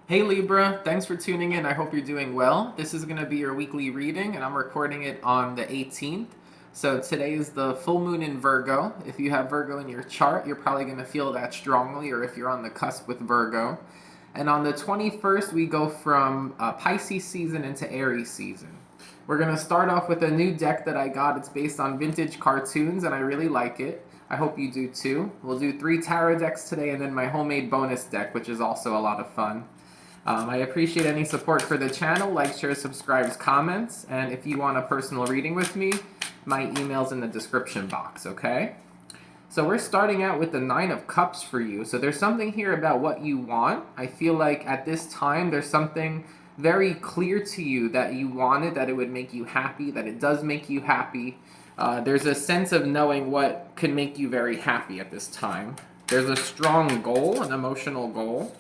Hey Libra, thanks for tuning in. I hope you're doing well. This is going to be your weekly reading, and I'm recording it on the 18th. So today is the full moon in Virgo. If you have Virgo in your chart, you're probably going to feel that strongly, or if you're on the cusp with Virgo. And on the 21st, we go from Pisces season into Aries season. We're going to start off with a new deck that I got. It's based on vintage cartoons, and I really like it. I hope you do too. We'll do 3 tarot decks today, and then my homemade bonus deck, which is also a lot of fun. I appreciate any support for the channel, like, share, subscribes, comments, and if you want a personal reading with me, my email's in the description box, okay? So we're starting out with the Nine of Cups for you. So there's something here about what you want. I feel like at this time there's something very clear to you that you wanted, that it would make you happy, that it does make you happy. There's a sense of knowing what can make you very happy at this time. There's a strong goal, an emotional goal.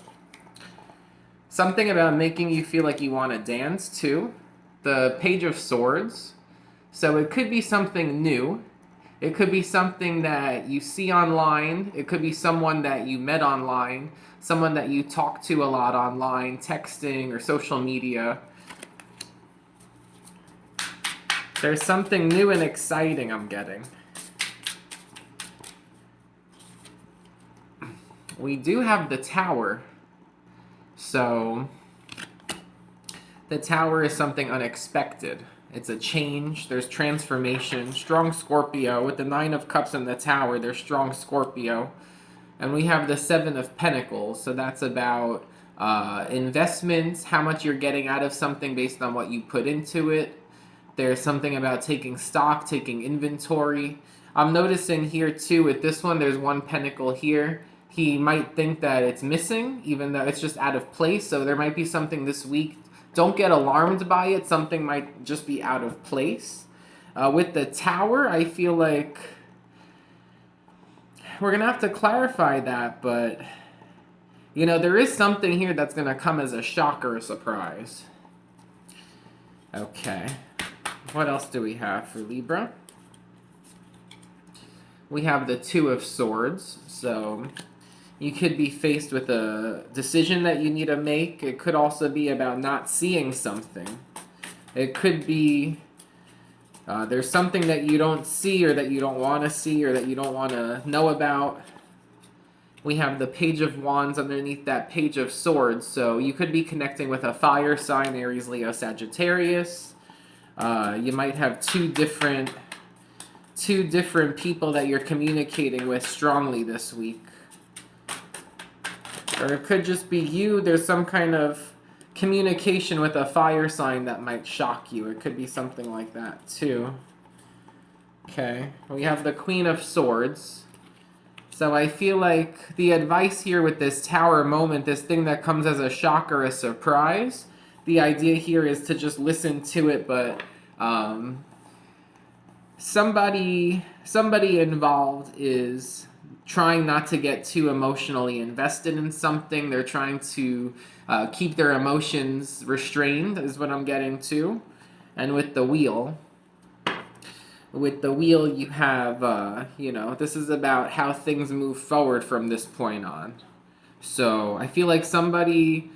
Something about making you feel like you want to dance, too. The Page of Swords. So it could be something new. It could be something that you see online. It could be someone that you met online. Someone that you talk to a lot online, texting or social media. There's something new and exciting I'm getting. We do have the Tower. So, the Tower is something unexpected. It's a change, there's transformation, strong Scorpio. With the Nine of Cups and the Tower, there's strong Scorpio. And we have the Seven of Pentacles, so that's about investments, how much you're getting out of something based on what you put into it. There's something about taking stock, taking inventory. I'm noticing here too, with this one, there's one pentacle here. He might think that it's missing, even though it's just out of place. So there might be something this week. Don't get alarmed by it. Something might just be out of place. With the Tower, I feel like we're going to have to clarify that. But, you know, there is something here that's going to come as a shock or a surprise. Okay. What else do we have for Libra? We have the Two of Swords. So you could be faced with a decision that you need to make. It could also be about not seeing something. It could be there's something that you don't see, or that you don't want to see, or that you don't want to know about. We have the Page of Wands underneath that Page of Swords. So you could be connecting with a fire sign, Aries, Leo, Sagittarius. You might have two different people that you're communicating with strongly this week. Or it could just be you. There's some kind of communication with a fire sign that might shock you. It could be something like that too. Okay, we have the Queen of Swords. So I feel like the advice here with this Tower moment, this thing that comes as a shock or a surprise, the idea here is to just listen to it, but somebody involved is trying not to get too emotionally invested in something. They're trying to keep their emotions restrained, is what I'm getting to. And with the Wheel, you have, this is about how things move forward from this point on. So I feel like somebody,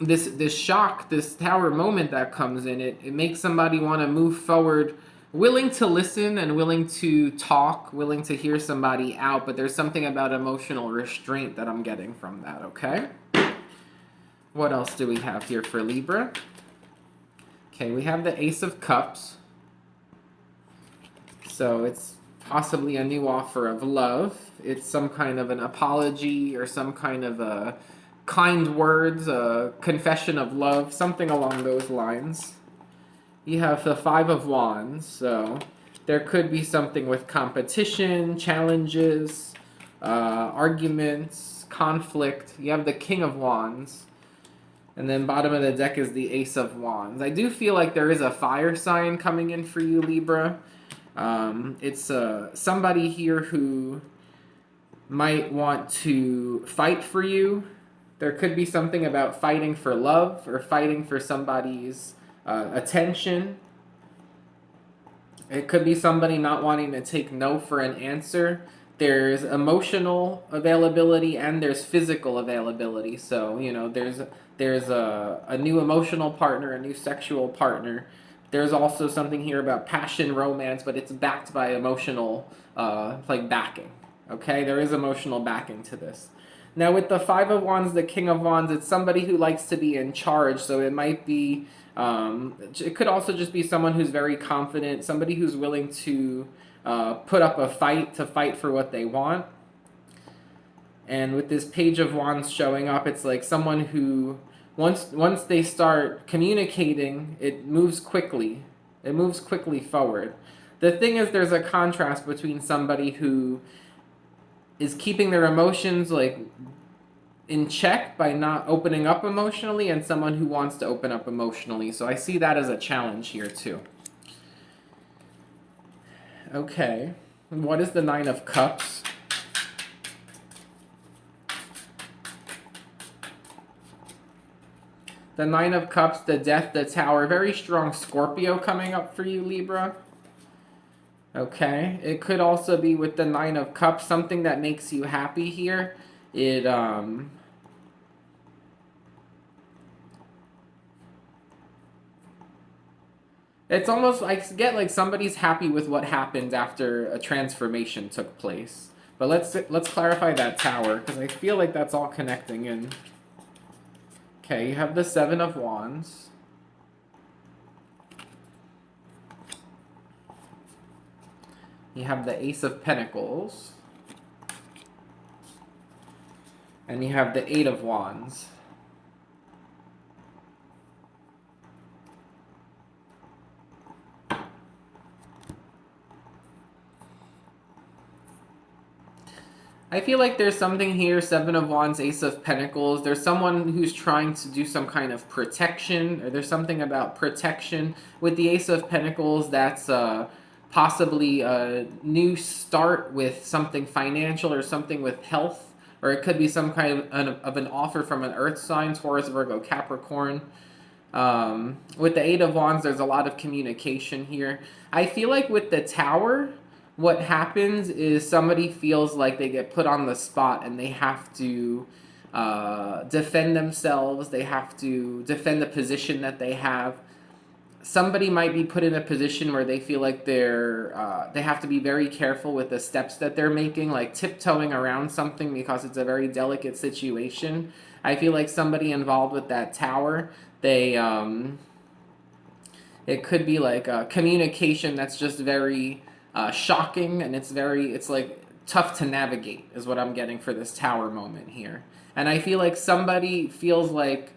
this shock, this Tower moment that comes in, it makes somebody want to move forward, willing to listen and willing to talk, willing to hear somebody out, but there's something about emotional restraint that I'm getting from that, okay? What else do we have here for Libra? Okay, we have the Ace of Cups. So it's possibly a new offer of love. It's some kind of an apology or some kind of a kind words, a confession of love, something along those lines. You have the Five of Wands, so there could be something with competition, challenges, arguments, conflict. You have the King of Wands, and then bottom of the deck is the Ace of Wands. I do feel like there is a fire sign coming in for you, Libra. It's somebody here who might want to fight for you. There could be something about fighting for love or fighting for somebody's attention. It could be somebody not wanting to take no for an answer. there's emotional availability and there's physical availability. So, you know, there's a new emotional partner, a new sexual partner. There's also something here about passion, romance, but it's backed by emotional, like backing. Okay, there is emotional backing to this. Now, with the Five of Wands, the King of Wands, it's somebody who likes to be in charge. So it might be, it could also just be someone who's very confident, somebody who's willing to put up a fight to fight for what they want. And with this Page of Wands showing up, it's like someone who, once they start communicating, it moves quickly. It moves quickly forward. The thing is, there's a contrast between somebody who is keeping their emotions like in check by not opening up emotionally and someone who wants to open up emotionally. So I see that as a challenge here too. Okay. What is the Nine of Cups? The Nine of Cups, the Death, the Tower. Very strong Scorpio coming up for you, Libra. Okay. It could also be with the Nine of Cups, something that makes you happy here. It's almost like somebody's happy with what happened after a transformation took place. But let's clarify that Tower, because I feel like that's all connecting in. Okay, you have the Seven of Wands. You have the Ace of Pentacles. And you have the Eight of Wands. I feel like there's something here, Seven of Wands, Ace of Pentacles. There's someone who's trying to do some kind of protection, or there's something about protection. With the Ace of Pentacles, that's possibly a new start with something financial or something with health, or it could be some kind of an offer from an earth sign, Taurus, Virgo, Capricorn. With the Eight of Wands, there's a lot of communication here. I feel like with the Tower, what happens is somebody feels like they get put on the spot and they have to defend themselves. They have to defend the position that they have. Somebody might be put in a position where they feel like they have to be very careful with the steps that they're making, like tiptoeing around something because it's a very delicate situation. I feel like somebody involved with that Tower, it could be like a communication that's just very shocking, and it's like tough to navigate is what I'm getting for this Tower moment here. And I feel like somebody feels like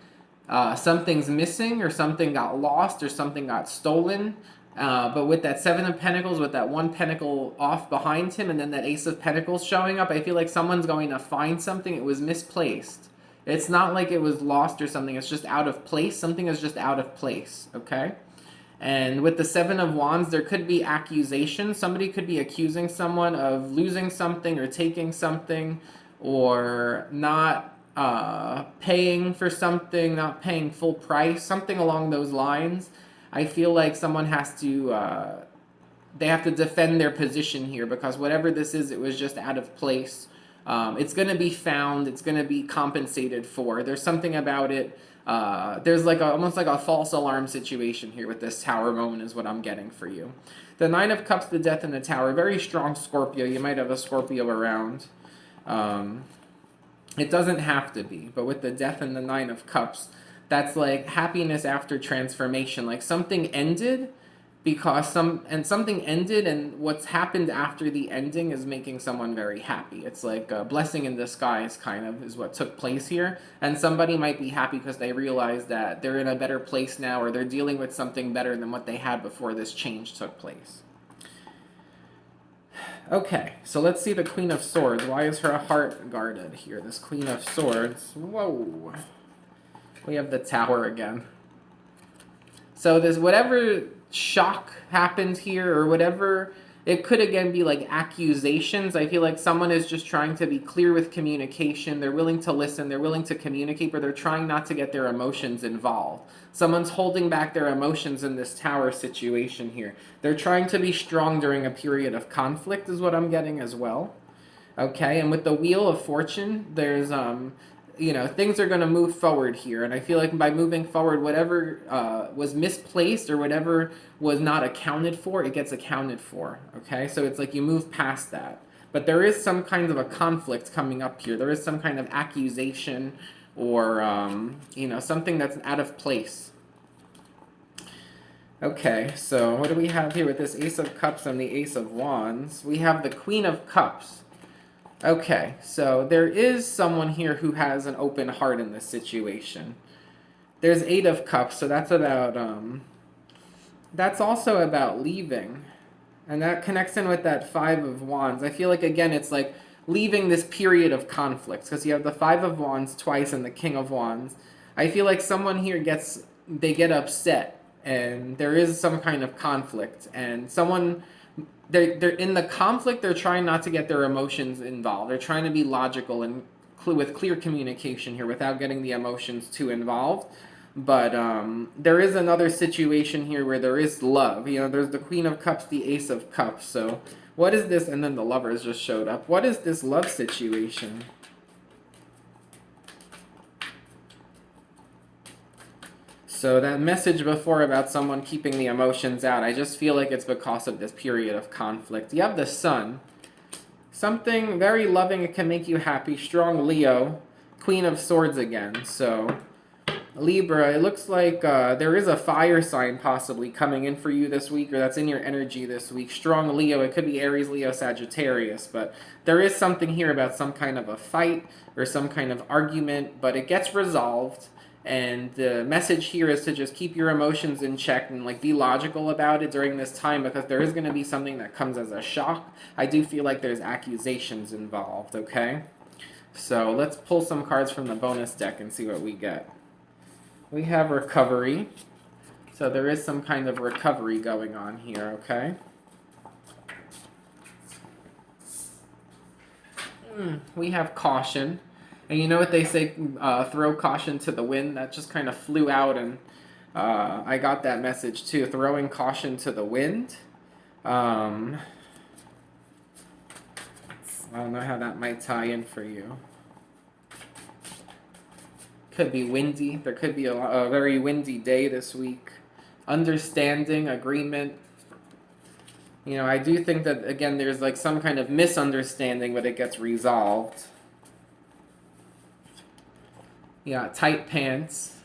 something's missing, or something got lost, or something got stolen. But with that Seven of Pentacles, with that one pentacle off behind him, and then that Ace of Pentacles showing up, I feel like someone's going to find something. It was misplaced. It's not like it was lost or something. It's just out of place. Something is just out of place, okay? And with the Seven of Wands, there could be accusations. Somebody could be accusing someone of losing something or taking something, or not paying for something, not paying full price, something along those lines. I feel like someone has to, they have to defend their position here, because whatever this is, it was just out of place. It's going to be found. It's going to be compensated for. There's something about it. There's like almost like a false alarm situation here with this Tower moment is what I'm getting for you. The Nine of Cups, the Death, and the Tower. Very strong Scorpio. You might have a Scorpio around. It doesn't have to be, but with the Death and the Nine of Cups, that's like happiness after transformation. Like something ended because something ended, and what's happened after the ending is making someone very happy. It's like a blessing in disguise, kind of, is what took place here. And somebody might be happy because they realize that they're in a better place now, or they're dealing with something better than what they had before this change took place. Okay, so let's see the Queen of Swords. Why is her heart guarded here? This Queen of Swords. Whoa. We have the Tower again. So there's whatever shock happened here, or whatever, it could again be like accusations. I feel like someone is just trying to be clear with communication. They're willing to listen, they're willing to communicate, but they're trying not to get their emotions involved. Someone's holding back their emotions in this Tower situation here. They're trying to be strong during a period of conflict is what I'm getting as well. Okay, and with the Wheel of Fortune, there's things are going to move forward here, and I feel like by moving forward, whatever was misplaced or whatever was not accounted for, it gets accounted for. Okay, so it's like you move past that. But there is some kind of a conflict coming up here. There is some kind of accusation or something that's out of place. Okay, so what do we have here with this Ace of Cups and the Ace of Wands? We have the Queen of Cups. Okay, so there is someone here who has an open heart in this situation. There's Eight of Cups, so that's about, that's also about leaving. And that connects in with that Five of Wands. I feel like, again, it's like leaving this period of conflict, because you have the Five of Wands twice and the King of Wands. I feel like someone here they get upset, and there is some kind of conflict, and they're in the conflict, they're trying not to get their emotions involved. They're trying to be logical and with clear communication here without getting the emotions too involved. But there is another situation here where there is love. There's the Queen of Cups, the Ace of Cups. So what is this? And then the Lovers just showed up. What is this love situation? So that message before about someone keeping the emotions out, I just feel like it's because of this period of conflict. You have the Sun. Something very loving, it can make you happy. Strong Leo. Queen of Swords again. So Libra, it looks like there is a fire sign possibly coming in for you this week, or that's in your energy this week. Strong Leo, it could be Aries, Leo, Sagittarius, but there is something here about some kind of a fight or some kind of argument, but it gets resolved. And the message here is to just keep your emotions in check and be logical about it during this time, because there is going to be something that comes as a shock. I do feel like there's accusations involved, okay? So let's pull some cards from the bonus deck and see what we get. We have recovery. So there is some kind of recovery going on here, okay? We have caution. And you know what they say, throw caution to the wind? That just kind of flew out, and I got that message too. Throwing caution to the wind. I don't know how that might tie in for you. Could be windy. There could be a very windy day this week. Understanding, agreement. I do think that, again, there's some kind of misunderstanding, but it gets resolved. Yeah, tight pants.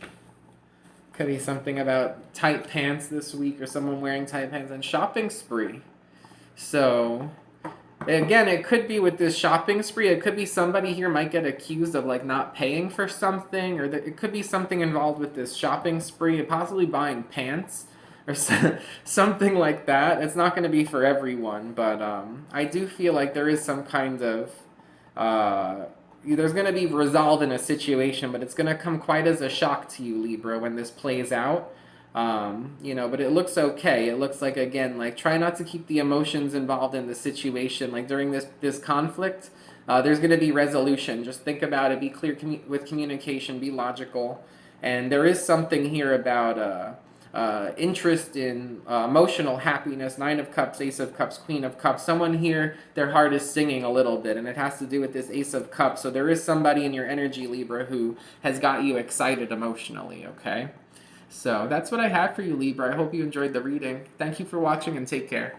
Could be something about tight pants this week, or someone wearing tight pants. And shopping spree. So, again, it could be with this shopping spree, it could be somebody here might get accused of not paying for something, or it could be something involved with this shopping spree, possibly buying pants or something like that. It's not going to be for everyone, but I do feel like there is some kind of there's going to be resolve in a situation, but it's going to come quite as a shock to you, Libra, when this plays out. But it looks okay. It looks like, again, try not to keep the emotions involved in the situation. During this conflict, there's going to be resolution. Just think about it. Be clear with communication. Be logical. And there is something here about interest in emotional happiness. Nine of Cups, Ace of Cups, Queen of Cups. Someone here, their heart is singing a little bit, and it has to do with this Ace of Cups. So there is somebody in your energy, Libra, who has got you excited emotionally, okay? So that's what I have for you, Libra. I hope you enjoyed the reading. Thank you for watching, and take care.